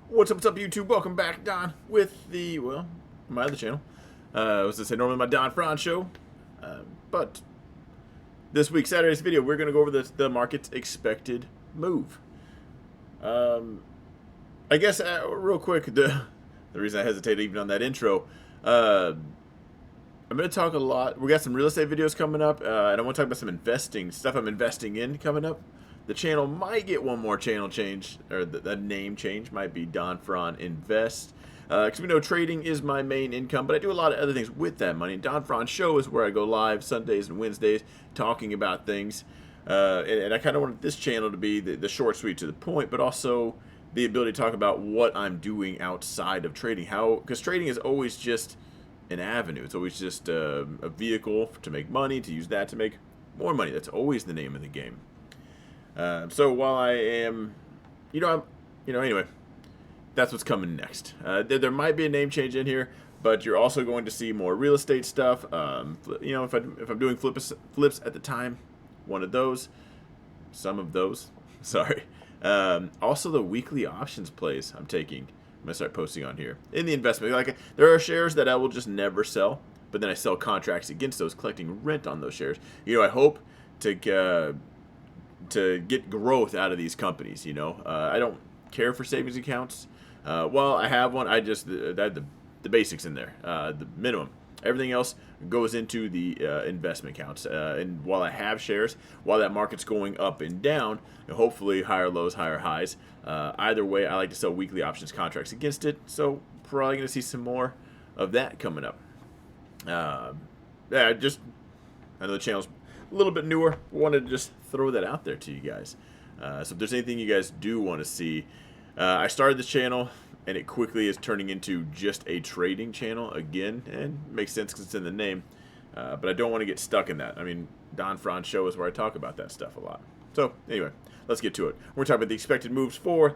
What's up, YouTube? Welcome back, Don, with the, well, my other channel. I was going to say normally my Don Franz show, but this week, Saturday's video, we're going to go over the market's expected move. I guess, real quick, the reason I hesitated even on that intro, I'm going to talk a lot. We got some real estate videos coming up, and I want to talk about some investing, stuff I'm investing in coming up. The channel might get one more channel change, or the name change might be Don Fran Invest. Because we know trading is my main income, but I do a lot of other things with that money. Don Fran Show is where I go live Sundays and Wednesdays talking about things. And I kind of wanted this channel to be the short, sweet, to the point, but also the ability to talk about what I'm doing outside of trading. Because trading is always just an avenue. It's always just a vehicle to make money, to use that to make more money. That's always the name of the game. So while I am, anyway, that's what's coming next. There might be a name change in here, but you're also going to see more real estate stuff. If I'm doing flips at the time, one of those, some of those, sorry. Also the weekly options plays I'm taking. I'm gonna start posting on here in the investment. Like, there are shares that I will just never sell, but then I sell contracts against those, collecting rent on those shares. I hope to get growth out of these companies. I don't care for savings accounts. Well, I have one. I just the basics in there, the minimum. Everything else goes into the investment accounts. And while I have shares, while that market's going up and down, hopefully higher lows, higher highs. Either way, I like to sell weekly options contracts against it. So probably going to see some more of that coming up. I know the channel's a little bit newer. Wanted to just throw that out there to you guys. So if there's anything you guys do want to see, I started this channel and it quickly is turning into just a trading channel again, and it makes sense because it's in the name. But I don't want to get stuck in that. I mean, Don Franz Show is where I talk about that stuff a lot. So anyway, let's get to it. We're talking about the expected moves for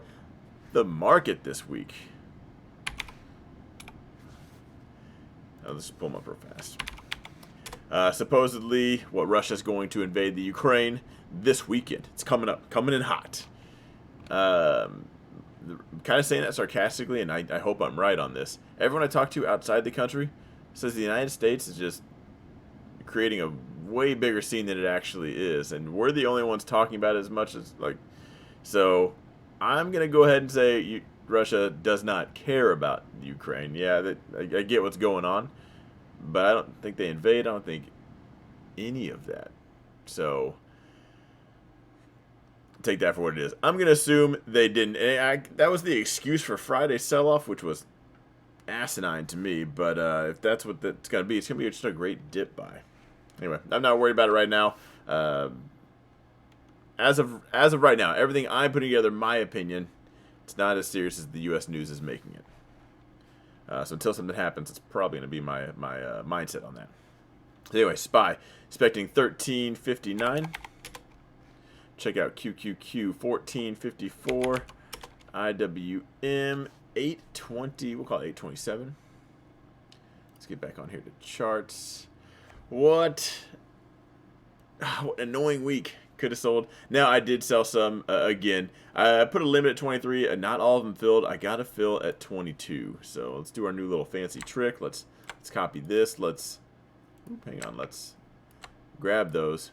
the market this week. Let's pull them up real fast. Supposedly, Russia's going to invade the Ukraine this weekend. It's coming up, coming in hot. Kind of saying that sarcastically, and I hope I'm right on this. Everyone I talk to outside the country says the United States is just creating a way bigger scene than it actually is, and we're the only ones talking about it as much as, like. So I'm gonna go ahead and say Russia does not care about Ukraine. Yeah, I get what's going on, but I don't think they invade. I don't think any of that. So take that for what it is. I'm going to assume they didn't. That was the excuse for Friday's sell-off, which was asinine to me. But if that's what it's going to be, it's going to be just a great dip buy. Anyway, I'm not worried about it right now. As of right now, everything I'm putting together, my opinion, it's not as serious as the U.S. news is making it. So until something happens, it's probably going to be my mindset on that. Anyway, SPY, expecting 1359. Check out QQQ 1454. IWM 820. We'll call it 827. Let's get back on here to charts. What annoying week. Could have sold. Now, I did sell some again. I put a limit at 23. Not all of them filled. I got to fill at 22. So let's do our new little fancy trick. Let's copy this. Let's grab those.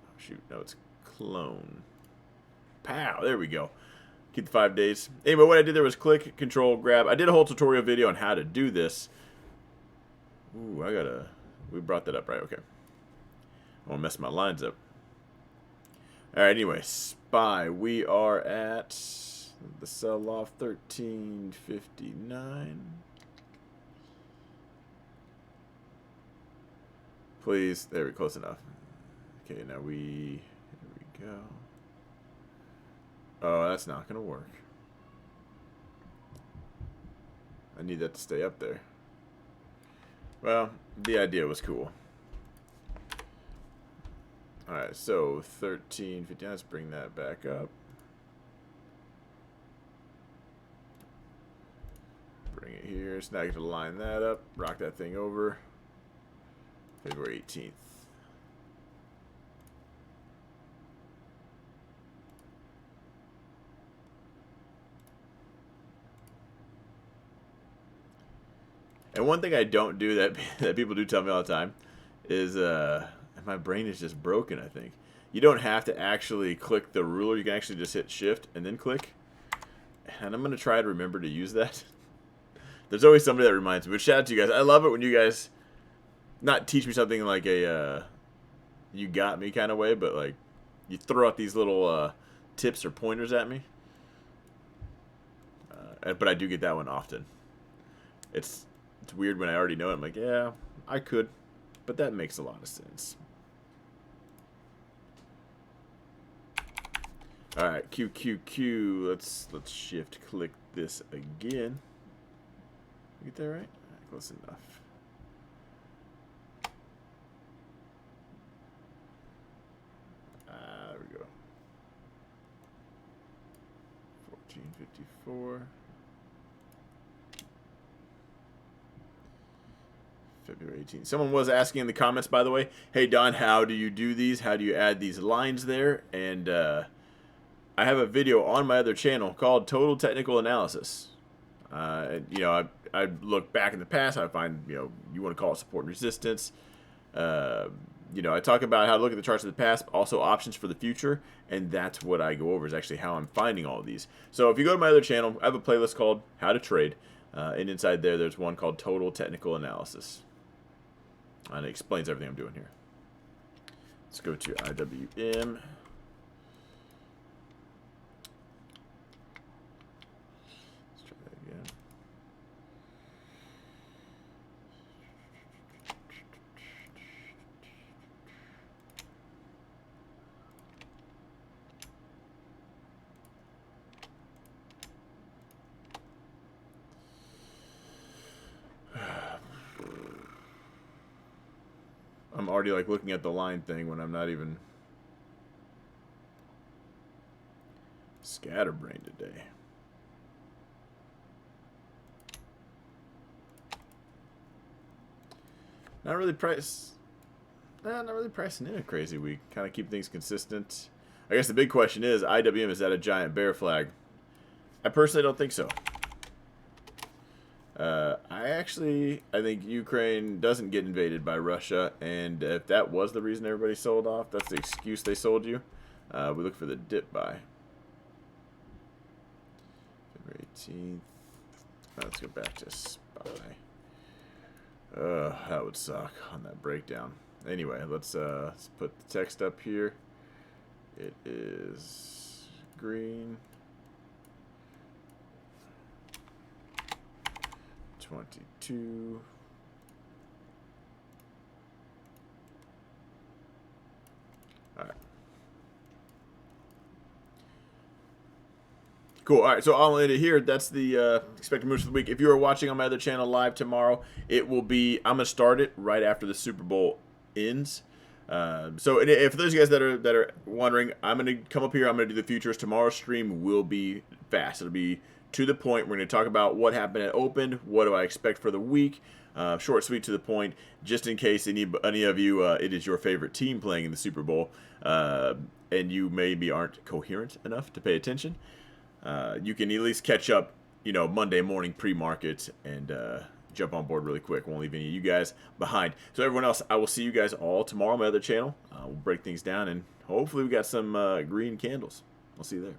Oh, shoot, no, it's clone. Pow, there we go. Keep the 5 days. Anyway, what I did there was click, control, grab. I did a whole tutorial video on how to do this. Ooh, we brought that up, right? Okay. I won't mess my lines up. Alright, anyway, SPY. We are at the sell-off 1359. Please, there we go, close enough. Okay, now here we go. Oh, that's not gonna work. I need that to stay up there. Well, the idea was cool. Alright, so 1350. Let's bring that back up. Bring it here. So now I get to line that up, rock that thing over. February 18th. And one thing I don't do that that people do tell me all the time is my brain is just broken, I think. You don't have to actually click the ruler. You can actually just hit shift and then click. And I'm going to try to remember to use that. There's always somebody that reminds me. But shout out to you guys. I love it when you guys not teach me something like a you got me kind of way, but like you throw out these little tips or pointers at me. But I do get that one often. It's weird when I already know it. I'm like, yeah, I could. But that makes a lot of sense. All right, QQQ. Let's shift click this again. Get that right? Close enough. There we go. 1454. February 18th. Someone was asking in the comments, by the way, hey Don, how do you do these? How do you add these lines there? And I have a video on my other channel called Total Technical Analysis. You know, I look back in the past. I find, you know, you want to call it support and resistance. You know, I talk about how to look at the charts of the past, but also options for the future, and that's what I go over is actually how I'm finding all of these. So if you go to my other channel, I have a playlist called How to Trade, and inside there's one called Total Technical Analysis. And it explains everything I'm doing here. Let's go to IWM. Let's try that again. I'm already like looking at the line thing when I'm not even scatterbrained today. Not really pricing in a crazy week. Kind of keep things consistent. I guess the big question is, IWM, is that a giant bear flag? I personally don't think so. I think Ukraine doesn't get invaded by Russia, and if that was the reason everybody sold off, that's the excuse they sold you. We look for the dip buy. February 18th. Let's go back to SPY. That would suck on that breakdown. Anyway, let's put the text up here. It is green. 22. All right. Cool. All right, so I'll end it here. That's the expected moves for the week. If you are watching on my other channel live tomorrow, it will be, I'm gonna start it right after the Super Bowl ends. So if for those of you guys that are wondering, I'm gonna come up here. I'm gonna do the futures. Tomorrow's stream will be fast. It'll be to the point. We're going to talk about what happened at Open, what do I expect for the week, short, sweet, to the point, just in case any of you, it is your favorite team playing in the Super Bowl, and you maybe aren't coherent enough to pay attention. You can at least catch up, you know, Monday morning pre-market and jump on board really quick. Won't leave any of you guys behind. So everyone else, I will see you guys all tomorrow on my other channel. We'll break things down, and hopefully we got some green candles. I'll see you there.